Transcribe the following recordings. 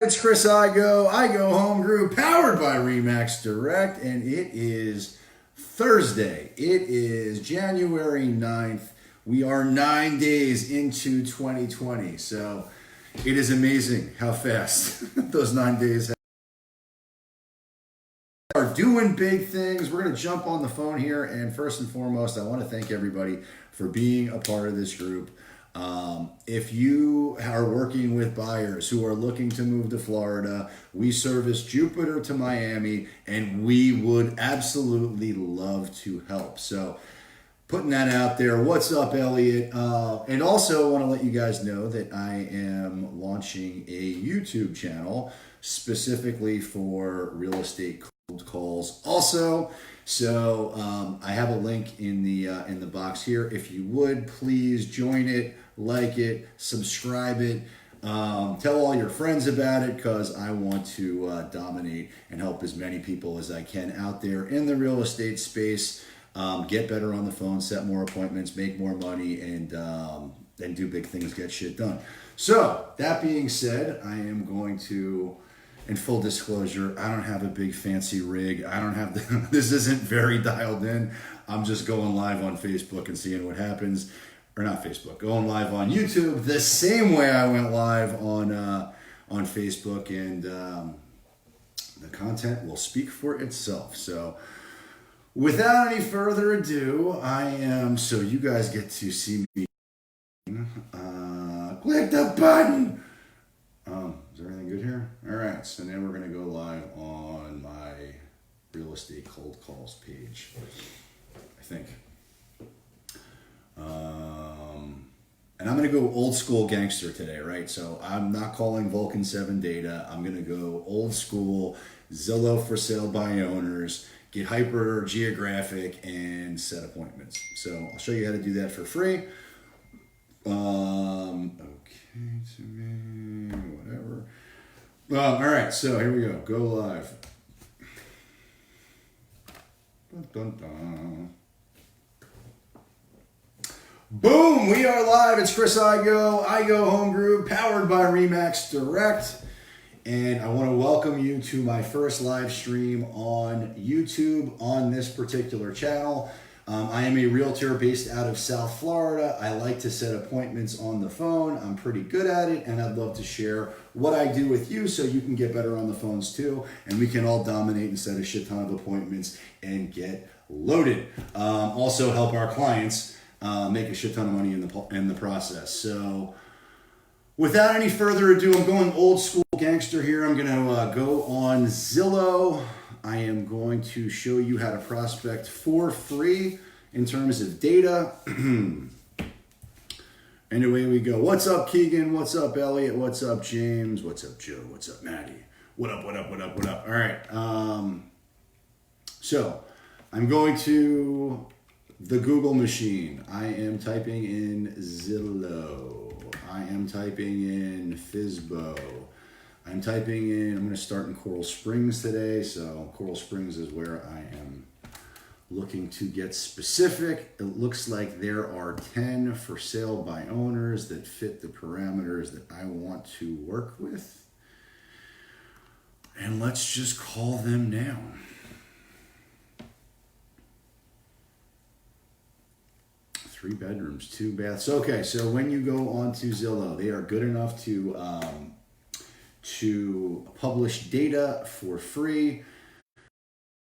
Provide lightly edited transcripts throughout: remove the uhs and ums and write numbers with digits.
It's Chris Igoe Home Group, powered by Remax Direct, and it is Thursday. It is January 9th. We are 9 days into 2020, so it is amazing how fast those 9 days are doing big things. We're going to jump on the phone here, and first and foremost, I want to thank everybody for being a part of this group. If you are working with buyers who are looking to move to Florida, we service Jupiter to Miami, and we would absolutely love to help. So putting that out there. What's up, Elliot? And also want to let you guys know that I am launching a YouTube channel specifically for real estate cold calls also. So I have a link in the box here. If you would, please join it, like it, subscribe it, tell all your friends about it, because I want to dominate and help as many people as I can out there in the real estate space. Get better on the phone, set more appointments, make more money, and do big things, get shit done. So that being said, I am going to, in full disclosure, I don't have a big fancy rig. I don't have this isn't very dialed in. I'm just going live on Facebook and seeing what happens. Or not Facebook, going live on YouTube the same way I went live on Facebook, and the content will speak for itself. So without any further ado, so you guys get to see me. Click the button. Is everything good here? All right, so now we're going to go live on my real estate cold calls page, I think. And I'm going to go old school gangster today, right? So I'm not calling Vulcan 7 data. I'm going to go old school Zillow for sale by owners, get hyper geographic, and set appointments. So I'll show you how to do that for free. Okay, to me, whatever. All right, so here we go. Go live. Dun, dun, dun. Boom! We are live. It's Chris Igoe Home Group, powered by Remax Direct. And I want to welcome you to my first live stream on YouTube on this particular channel. I am a realtor based out of South Florida. I like to set appointments on the phone. I'm pretty good at it, and I'd love to share what I do with you so you can get better on the phones too, and we can all dominate and set a shit ton of appointments and get loaded. Also help our clients make a shit ton of money in the process. So without any further ado, I'm going old school gangster here. I'm going to go on Zillow. I am going to show you how to prospect for free in terms of data. And away we go. What's up, Keegan? What's up, Elliot? What's up, James? What's up, Joe? What's up, Maddie? What up, what up, what up, what up? All right. So I'm going to the Google machine. I am typing in Zillow. I am typing in FSBO. I'm typing in, I'm going to start in Coral Springs today. So Coral Springs is where I am looking to get specific. It looks like there are 10 for sale by owners that fit the parameters that I want to work with. And let's just call them now. 3 bedrooms, 2 baths. Okay, so when you go onto Zillow, they are good enough to publish data for free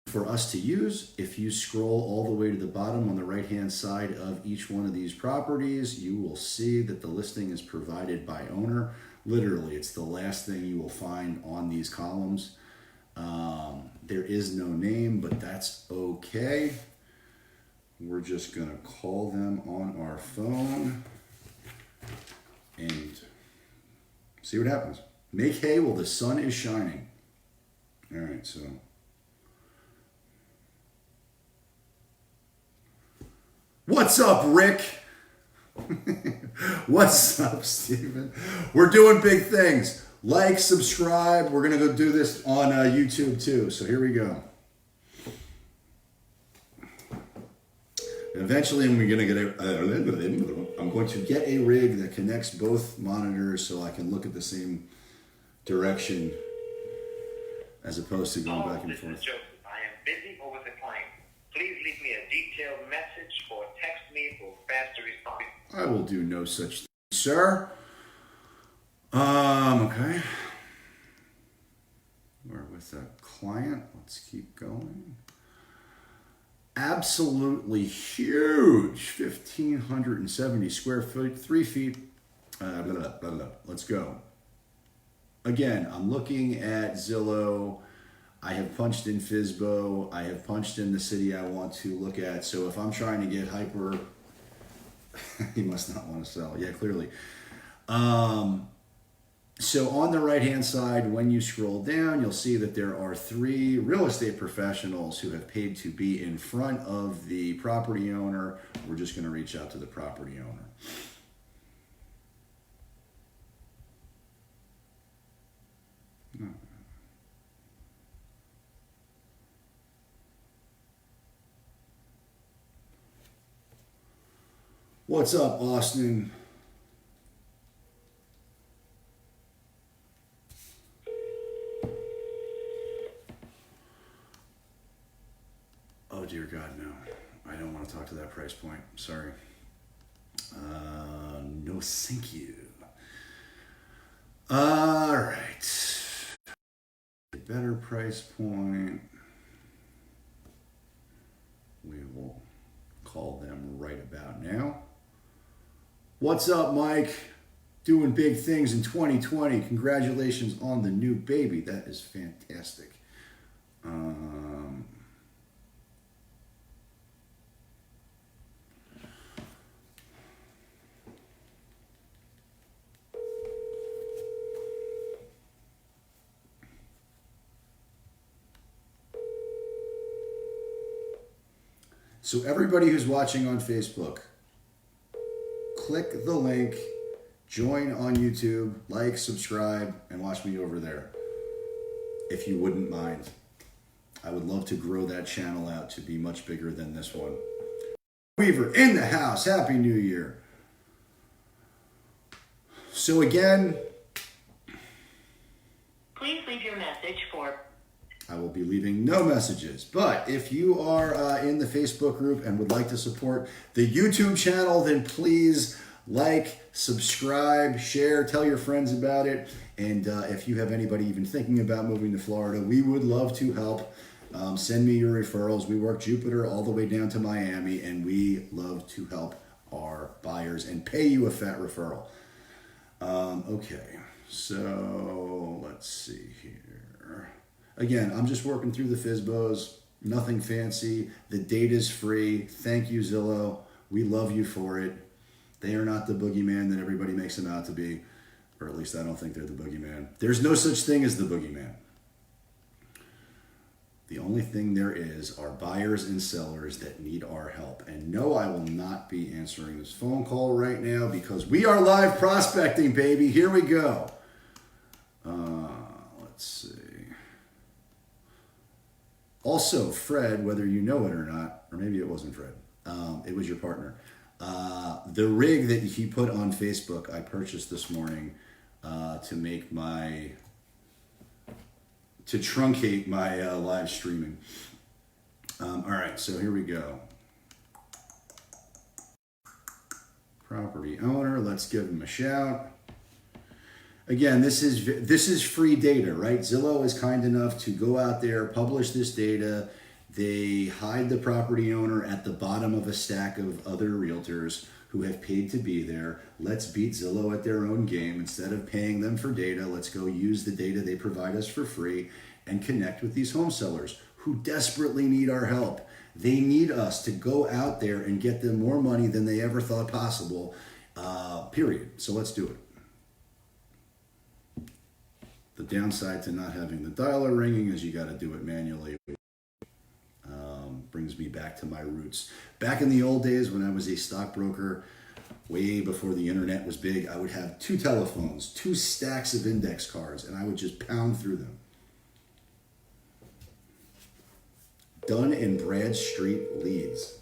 for us to use. If you scroll all the way to the bottom on the right-hand side of each one of these properties, you will see that the listing is provided by owner. Literally, it's the last thing you will find on these columns. There is no name, but that's okay. We're just gonna call them on our phone and see what happens. Make hay while the sun is shining. All right, so. What's up, Rick? What's up, Steven? We're doing big things. Like, subscribe. We're gonna go do this on YouTube too, so here we go. Eventually, I'm going to get a rig that connects both monitors so I can look at the same direction as opposed to going back and This forth. is Joseph. I am busy or with a client. Please leave me a detailed message or text me for faster response. I will do no such thing, sir. Okay. We're with a client. Let's keep going. Absolutely huge, 1,570 square feet, 3 feet. Blah, blah, blah, blah. Let's go. Again, I'm looking at Zillow. I have punched in FSBO. I have punched in the city I want to look at. So if I'm trying to get hyper, he must not want to sell. Yeah, clearly. So on the right-hand side, when you scroll down, you'll see that there are 3 real estate professionals who have paid to be in front of the property owner. We're just going to reach out to the property owner. What's up, Austin? Oh, dear God, no. I don't want to talk to that price point. Sorry. No, thank you. All right. A better price point. We will call them right about now. What's up, Mike? Doing big things in 2020. Congratulations on the new baby. That is fantastic. So everybody who's watching on Facebook, click the link, join on YouTube, like, subscribe, and watch me over there. If you wouldn't mind. I would love to grow that channel out to be much bigger than this one. Weaver in the house. Happy New Year. So again, please leave your message for... I will be leaving no messages. But if you are in the Facebook group and would like to support the YouTube channel, then please like, subscribe, share, tell your friends about it. And if you have anybody even thinking about moving to Florida, we would love to help. Send me your referrals. We work Jupiter all the way down to Miami, and we love to help our buyers and pay you a FAT referral. Okay, so let's see here. Again, I'm just working through the FSBOs, nothing fancy. The data is free. Thank you, Zillow. We love you for it. They are not the boogeyman that everybody makes them out to be, or at least I don't think they're the boogeyman. There's no such thing as the boogeyman. The only thing there is are buyers and sellers that need our help. And no, I will not be answering this phone call right now because we are live prospecting, baby. Here we go. Let's see. Also, Fred, whether you know it or not, or maybe it wasn't Fred, it was your partner. The rig that he put on Facebook, I purchased this morning to make my... to truncate my live streaming. All right, so here we go. Property owner, let's give him a shout. Again, this is free data, right? Zillow is kind enough to go out there, publish this data. They hide the property owner at the bottom of a stack of other realtors who have paid to be there. Let's beat Zillow at their own game. Instead of paying them for data, let's go use the data they provide us for free and connect with these home sellers who desperately need our help. They need us to go out there and get them more money than they ever thought possible, period. So let's do it. The downside to not having the dialer ringing is you got to do it manually. Brings me back to my roots. Back in the old days when I was a stockbroker, way before the internet was big, I would have 2 telephones, 2 stacks of index cards, and I would just pound through them. Dun and Bradstreet leads.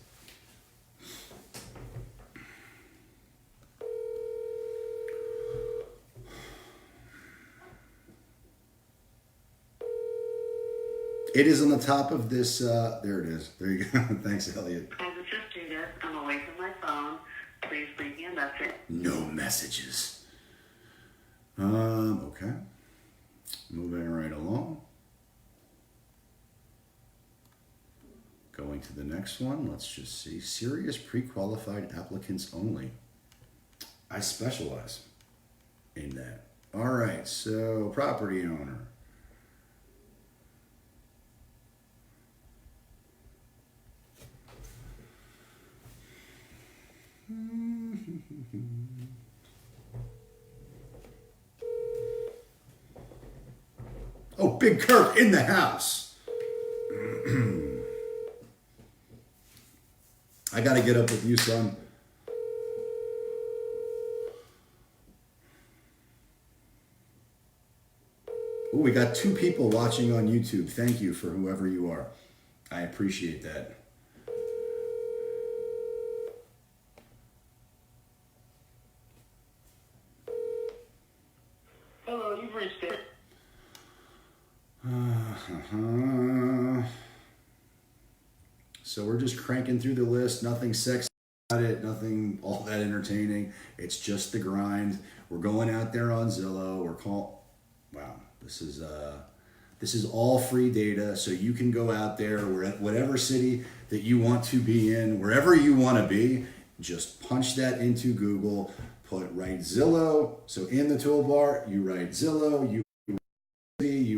It is on the top of this. There it is. There you go. Thanks, Elliot. As a student, I'm away from my phone. Please leave me a message. No messages. Okay. Moving right along. Going to the next one. Let's just see. Serious pre-qualified applicants only. I specialize in that. All right. So property owner. Oh, Big Kirk in the house. I got to get up with you, son. Oh, we got 2 people watching on YouTube. Thank you for whoever you are. I appreciate that. Hello, you've reached it. So we're just cranking through the list. Nothing sexy about it. Nothing all that entertaining. It's just the grind. We're going out there on Zillow. Wow, this is all free data. So you can go out there, whatever city that you want to be in, wherever you want to be. Just punch that into Google. Write Zillow. So in the toolbar, you write Zillow. You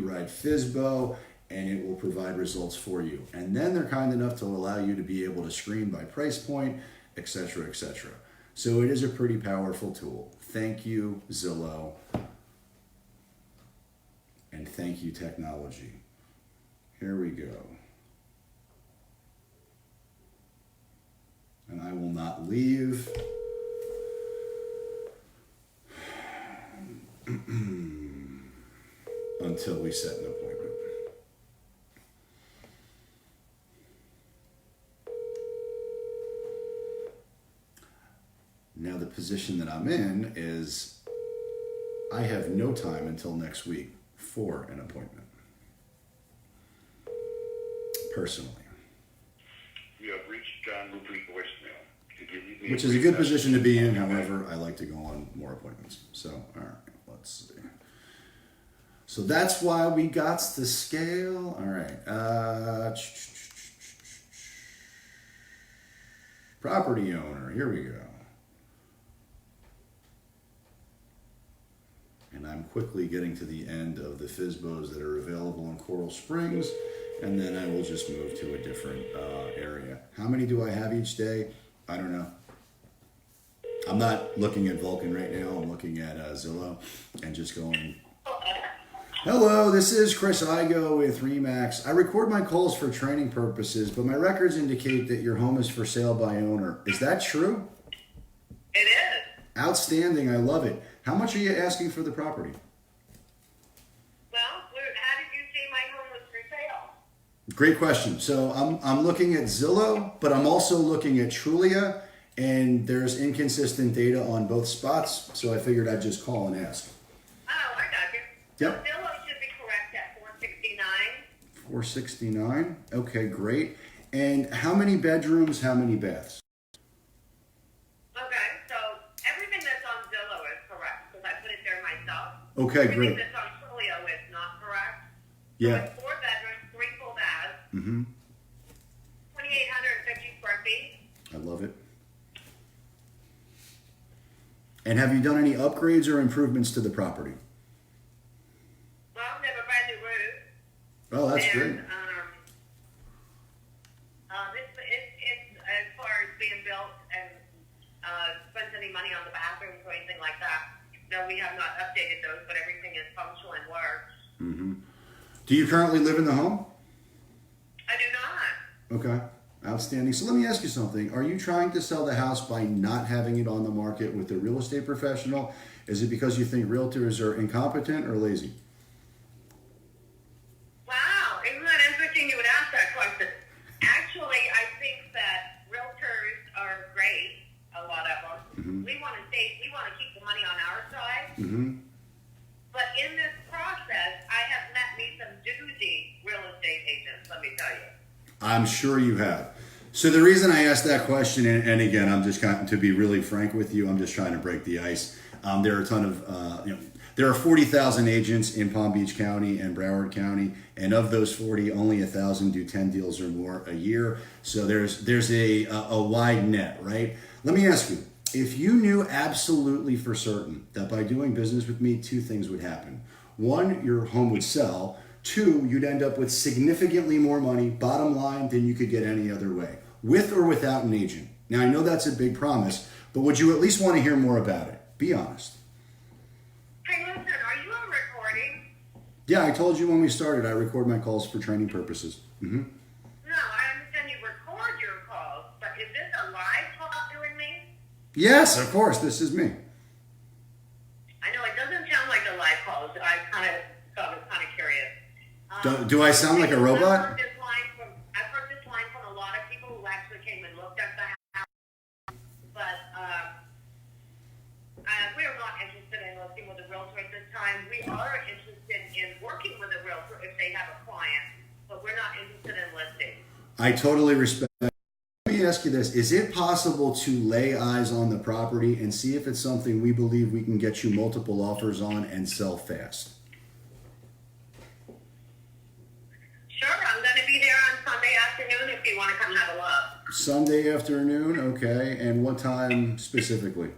write FSBO, and it will provide results for you. And then they're kind enough to allow you to be able to screen by price point, etc., etc. So it is a pretty powerful tool. Thank you, Zillow. And thank you, technology. Here we go. And I will not leave. Until we set an appointment. Now the position that I'm in is I have no time until next week for an appointment. Personally. You have reached John Rupert's voicemail. To give you Which is a good position to be in, however, I like to go on more appointments. So, all right, let's see. So that's why we got the scale. All right. Property owner. Here we go. And I'm quickly getting to the end of the FSBOs that are available in Coral Springs. And then I will just move to a different area. How many do I have each day? I don't know. I'm not looking at Vulcan right now. I'm looking at Zillow and just going... Hello, this is Chris Igoe with Remax. I record my calls for training purposes, but my records indicate that your home is for sale by owner. Is that true? It is. Outstanding. I love it. How much are you asking for the property? Well, how did you say my home was for sale? Great question. So I'm looking at Zillow, but I'm also looking at Trulia, and there's inconsistent data on both spots, so I figured I'd just call and ask. Oh, I got you. Yep. So Zillow should be correct at 469. 469. Okay, great. And how many bedrooms, how many baths? Okay, so everything that's on Zillow is correct because I put it there myself. Okay, Everything great. that's on Twilio is not correct. Yeah. So it's 4 bedrooms, 3 full baths, Mm-hmm. 2,850 square feet. I love it. And have you done any upgrades or improvements to the property? Well, we have a brand new roof. Oh, that's and, great. It's as far as being built and spent any money on the bathrooms or anything like that. No, we have not updated those, but everything is functional and works. Mm-hmm. Do you currently live in the home? I do not. Okay. Outstanding. So let me ask you something. Are you trying to sell the house by not having it on the market with a real estate professional? Is it because you think realtors are incompetent or lazy? Wow, isn't that interesting you would ask that question? Actually, I think that realtors are great, a lot of them. Mm-hmm. We want to keep the money on our side. Mm-hmm. But in this process, I have met me some doozy real estate agents. I'm sure you have. So the reason I asked that question, and again, I'm just to be really frank with you, I'm just trying to break the ice. There are a ton of, there are 40,000 agents in Palm Beach County and Broward County, and of those 40, only 1,000 do 10 deals or more a year. So there's a wide net, right? Let me ask you, if you knew absolutely for certain that by doing business with me, two things would happen. One, your home would sell. Two, you'd end up with significantly more money, bottom line, than you could get any other way, with or without an agent. Now, I know that's a big promise, but would you at least want to hear more about it? Be honest. Hey, listen, are you on recording? Yeah, I told you when we started, I record my calls for training purposes. Mm-hmm. No, I understand you record your calls, but is this a live call doing me? Yes, of course, this is me. I know it doesn't sound like a live call. So I was kind of curious. Do I sound like a robot? I've heard this line from a lot of people who actually came and looked at the house, but we're not interested in listing with a realtor at this time. We are interested in working with a realtor if they have a client, but we're not interested in listing. I totally respect that. Let me ask you this. Is it possible to lay eyes on the property and see if it's something we believe we can get you multiple offers on and sell fast? Sure, I'm going to be there on Sunday afternoon if you want to come have a look. Sunday afternoon, okay. And what time specifically?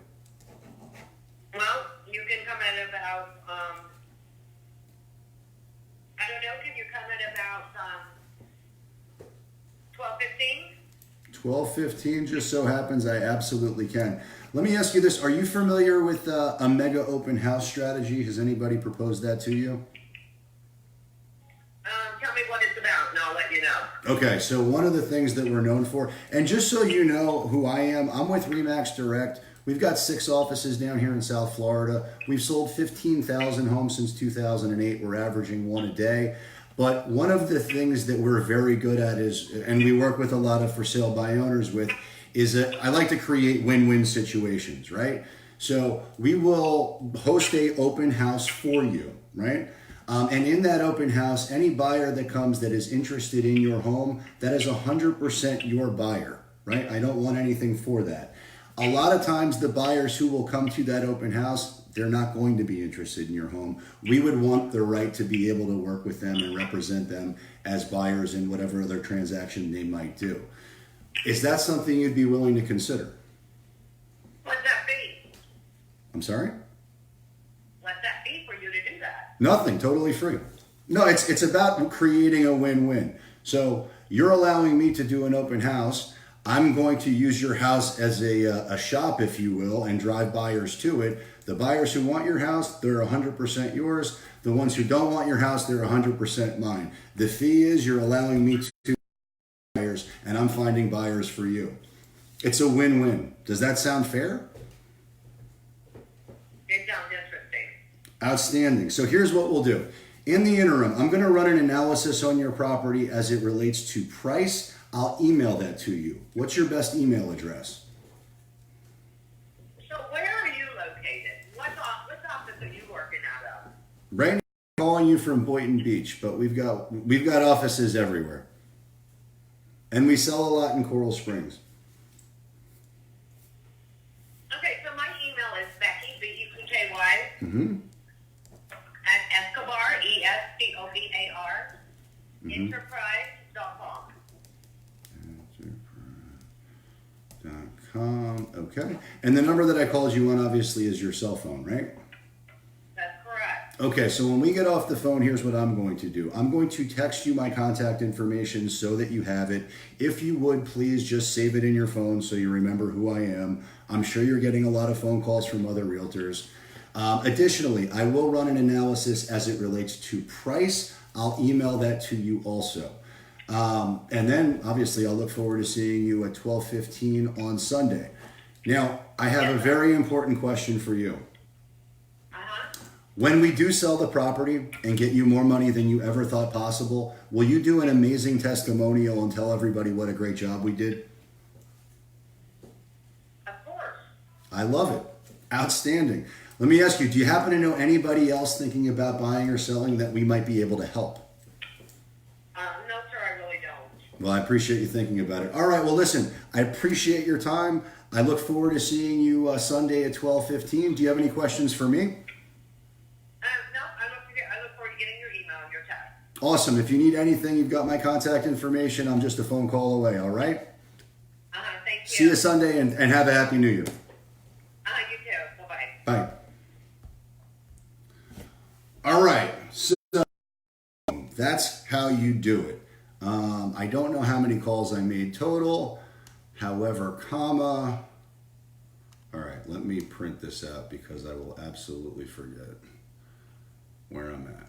Well, you can come at about, I don't know, can you come at about 12:15? 12:15, just so happens I absolutely can. Let me ask you this. Are you familiar with a mega open house strategy? Has anybody proposed that to you? Tell me what it's about and I'll let you know. Okay, so one of the things that we're known for, and just so you know who I am, I'm with Remax Direct. We've got 6 offices down here in South Florida. We've sold 15,000 homes since 2008. We're averaging one a day. But one of the things that we're very good at is, and we work with a lot of for sale by owners with, is that I like to create win-win situations, right? So we will host a open house for you, right? And in that open house, any buyer that comes that is interested in your home, that is 100% your buyer, right? I don't want anything for that. A lot of times the buyers who will come to that open house, they're not going to be interested in your home. We would want the right to be able to work with them and represent them as buyers in whatever other transaction they might do. Is that something you'd be willing to consider? What's that fee? I'm sorry? What's that fee for you to do that? Nothing, totally free. No, it's about creating a win-win. So you're allowing me to do an open house. I'm going to use your house as a shop, if you will, and drive buyers to it. The buyers who want your house, they're 100% yours. The ones who don't want your house, they're 100% mine. The fee is you're allowing me to buyers, and I'm finding buyers for you. It's a win-win. Does that sound fair? It sounds interesting. Outstanding. So here's what we'll do. In the interim, I'm going to run an analysis on your property as it relates to price. I'll email that to you. What's your best email address? So where are you located? What office are you working out of? Right now, I'm calling you from Boynton Beach, but we've got offices everywhere. And we sell a lot in Coral Springs. Okay, so my email is Becky, B-E-C-K-Y, Mm-hmm. at Escobar, E-S-C-O-B-A-R, enterprise.com. .com. Okay. And the number that I called you on obviously is your cell phone, right? That's correct. Okay, so when we get off the phone, here's what I'm going to do. I'm going to text you my contact information so that you have it. If you would, please just save it in your phone so you remember who I am. I'm sure you're getting a lot of phone calls from other realtors. Additionally, I will run an analysis as it relates to price. I'll email that to you also. And then, obviously, I'll look forward to seeing you at 12:15 on Sunday. Now, I have a very important question for you. When we do sell the property and get you more money than you ever thought possible, will you do an amazing testimonial and tell everybody what a great job we did? Of course. I love it. Outstanding. Let me ask you, do you happen to know anybody else thinking about buying or selling that we might be able to help? No, sir, I really don't. Well, I appreciate you thinking about it. All right. Well, listen, I appreciate your time. I look forward to seeing you Sunday at 12:15. Do you have any questions for me? No, I look forward to getting your email and your text. Awesome. If you need anything, you've got my contact information. I'm just a phone call away. All right. Thank you. See you Sunday and have a happy New Year. You too. Bye-bye. Bye. All right. So that's how you do it. I don't know how many calls I made total. However, comma. All right, let me print this out because I will absolutely forget where I'm at.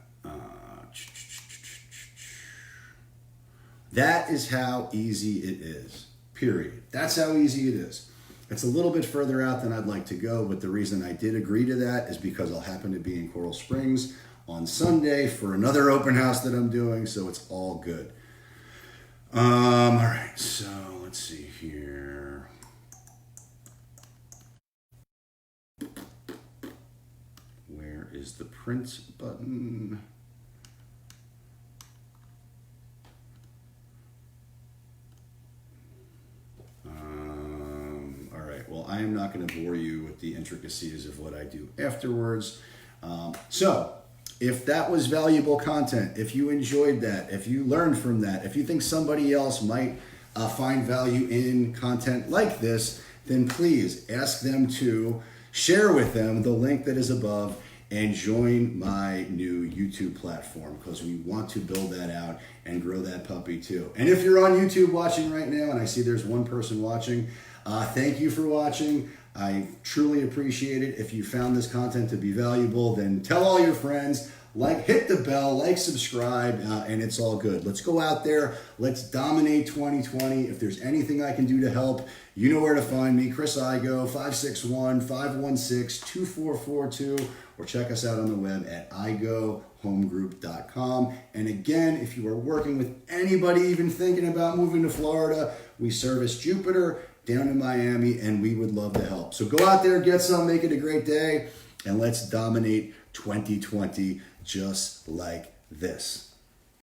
That is how easy it is, period. That's how easy it is. It's a little bit further out than I'd like to go, but the reason I did agree to that is because I'll happen to be in Coral Springs on Sunday for another open house that I'm doing, so it's all good. All right, so let's see here. Where is the print button? All right, well, I am not going to bore you with the intricacies of what I do afterwards. So, if that was valuable content, if you enjoyed that, if you learned from that, if you think somebody else might find value in content like this, then please ask them to share with them the link that is above and join my new YouTube platform because we want to build that out and grow that puppy too. And if you're on YouTube watching right now, and I see there's one person watching, thank you for watching. I truly appreciate it. If you found this content to be valuable, then tell all your friends, hit the bell, subscribe, and it's all good. Let's go out there. Let's dominate 2020. If there's anything I can do to help, you know where to find me. Chris Igoe, 561-516-2442, or check us out on the web at igoehomegroup.com. And again, if you are working with anybody even thinking about moving to Florida, we service Jupiter down in Miami, and we would love to help. So go out there, get some, make it a great day, and let's dominate 2020 just like this.